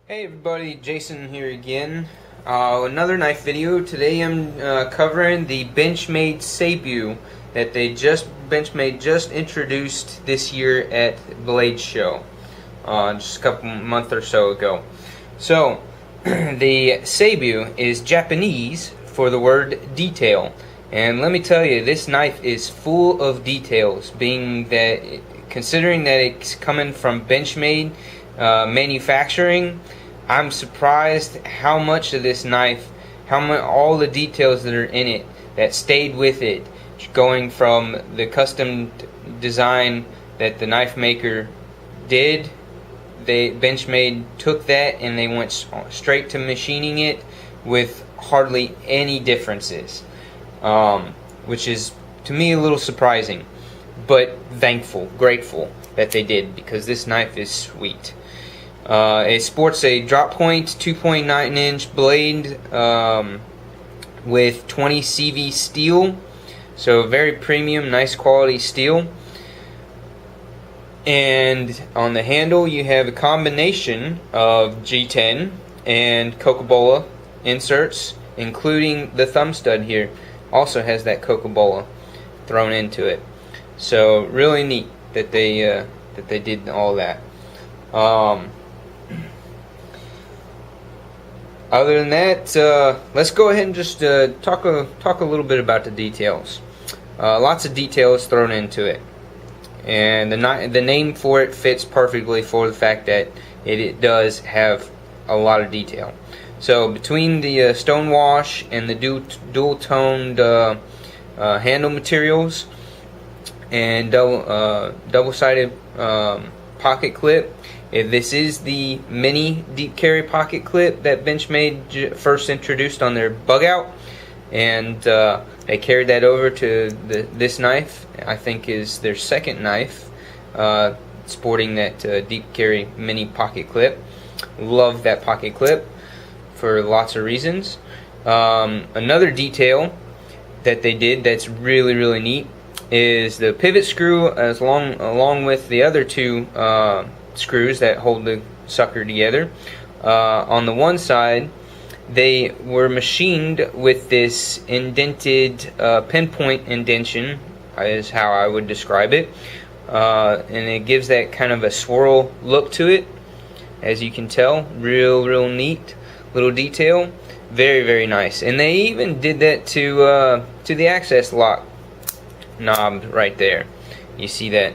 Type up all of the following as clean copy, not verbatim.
Hey everybody, Jason here again. Another knife video. Today I'm covering the Benchmade Seibu that Benchmade just introduced this year at Blade Show, just a month or so ago. So the Seibu is Japanese for the word detail, and let me tell you, this knife is full of details. Considering that it's coming from Benchmade manufacturing, I'm surprised how much of this knife, all the details that are in it that stayed with it, going from the custom design that the knife maker did. Benchmade took that and they went straight to machining it with hardly any differences, which is to me a little surprising, but grateful that they did, because this knife is sweet. It sports a drop point 2.9 inch blade with 20 CV steel, so very premium, nice quality steel. And on the handle you have a combination of G10 and Cocobolo inserts, including the thumb stud here also has that Cocobolo thrown into it. So really neat that they did all that. Other than that, let's go ahead and just talk a little bit about the details. Lots of details thrown into it, and the name for it fits perfectly for the fact that it does have a lot of detail. So between the stonewash and the dual toned handle materials and double-sided pocket clip. This is the mini deep carry pocket clip that Benchmade first introduced on their bug out, and they carried that over to this knife. I think is their second knife sporting that deep carry mini pocket clip. Love that pocket clip for lots of reasons. Another detail that they did that's really neat is the pivot screw, along with the other two screws that hold the sucker together. On the one side, they were machined with this indented pinpoint indentation, is how I would describe it, and it gives that kind of a swirl look to it. As you can tell, real neat little detail, very nice. And they even did that to the access lock knob right there. You see that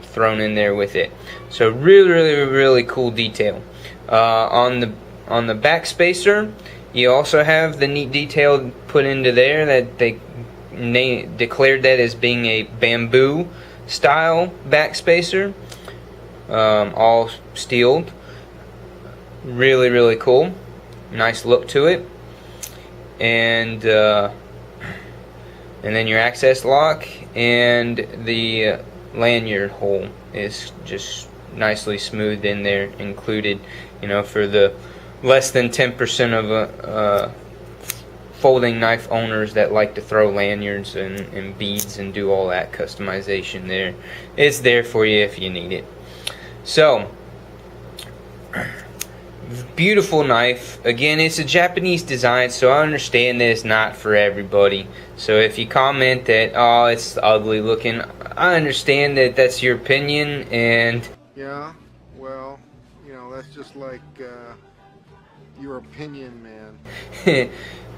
thrown in there with it. So really cool detail. On the backspacer, you also have the neat detail put into there that they declared that as being a bamboo style backspacer, all steeled. Really cool. Nice look to it. And then your access lock and the lanyard hole is just nicely smoothed in there, included, for the less than 10% of folding knife owners that like to throw lanyards and beads and do all that customization there. It's there for you if you need it. So, beautiful knife. Again, it's a Japanese design, so I understand that it's not for everybody. So if you comment that, oh, it's ugly looking, I understand that that's your opinion, and yeah, well, that's just like your opinion, man.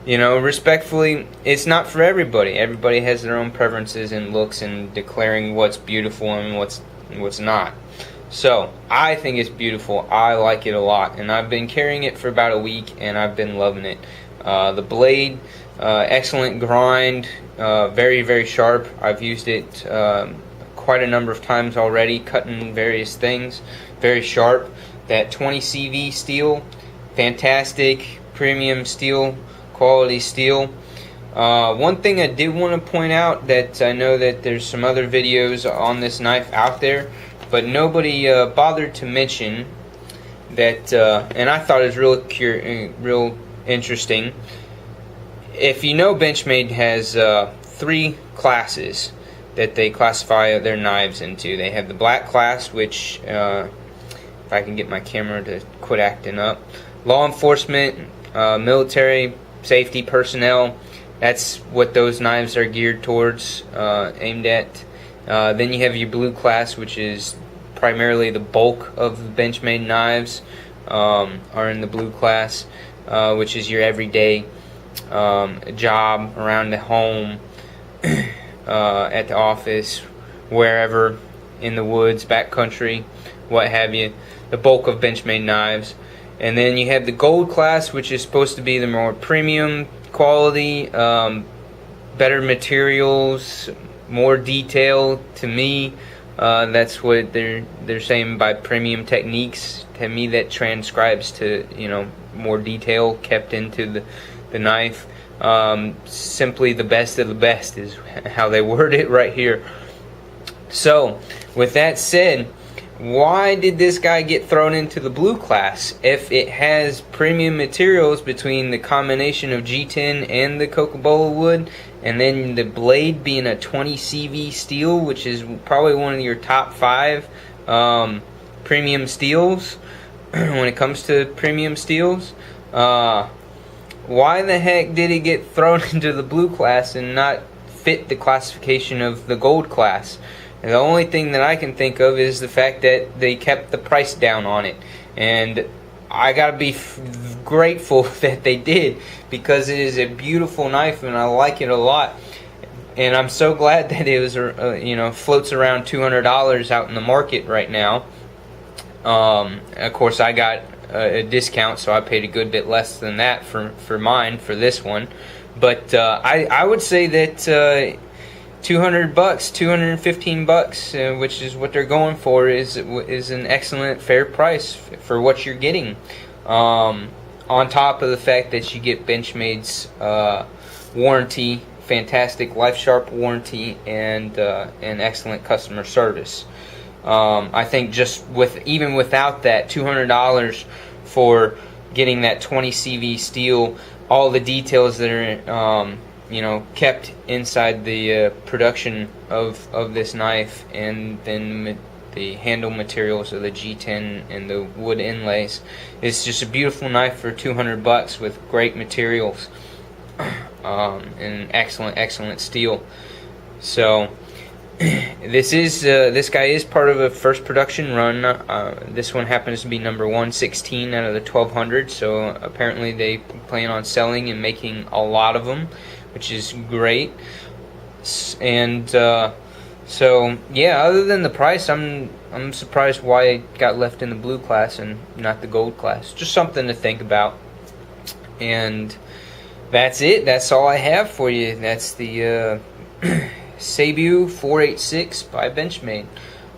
Respectfully, it's not for everybody. Everybody has their own preferences and looks and declaring what's beautiful and what's not. So I think it's beautiful. I like it a lot, and I've been carrying it for about a week, and I've been loving it. The blade, excellent grind, very sharp. I've used it quite a number of times already, cutting various things. Very sharp. That 20 CV steel, fantastic, premium steel, quality steel. One thing I did want to point out, that I know that there's some other videos on this knife out there, but nobody bothered to mention that, and I thought it was real interesting. If you know, Benchmade has 3 classes that they classify their knives into. They have the black class, which if I can get my camera to quit acting up. Law enforcement, military, safety personnel, that's what those knives are geared towards, aimed at. Then you have your blue class, which is primarily the bulk of the Benchmade knives are in the blue class, which is your everyday job, around the home, at the office, wherever, in the woods, backcountry, what have you. The bulk of Benchmade knives. And then you have the gold class, which is supposed to be the more premium quality, better materials, more detail. To me, that's what they're saying by premium techniques. To me, that transcribes to, you know, more detail kept into the knife. Simply the best of the best is how they word it right here. So, with that said, why did this guy get thrown into the blue class if it has premium materials between the combination of G10 and the Cocobolo wood, and then the blade being a 20 CV steel, which is probably one of your top 5 premium steels when it comes to premium steels? Why the heck did it get thrown into the blue class and not fit the classification of the gold class? And the only thing that I can think of is the fact that they kept the price down on it. And I gotta be grateful that they did, because it is a beautiful knife and I like it a lot. And I'm so glad that it was, you know, floats around $200 out in the market right now. Of course, I got a discount, so I paid a good bit less than that for mine, for this one. But I would say that $200, $215, which is what they're going for, is an excellent, fair price for what you're getting. On top of the fact that you get Benchmade's warranty, fantastic Life Sharp warranty, and excellent customer service. I think just even without that $200 for getting that 20 CV steel, all the details that are you know, kept inside the production of this knife, and then the handle materials of the G10 and the wood inlays. It's just a beautiful knife for $200 with great materials and excellent steel. So this guy is part of a first production run. This one happens to be number 116 out of the 1200. So apparently they plan on selling and making a lot of them, which is great. And so yeah, other than the price, I'm surprised why it got left in the blue class and not the gold class. Just something to think about. And that's it. That's all I have for you. That's the Seibu 486 by Benchmade.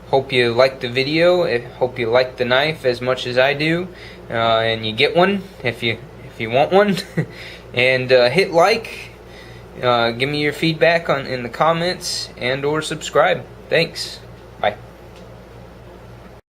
Hope you liked the video. I hope you like the knife as much as I do, and you get one if you want one. And hit like. Give me your feedback in the comments, and or subscribe. Thanks.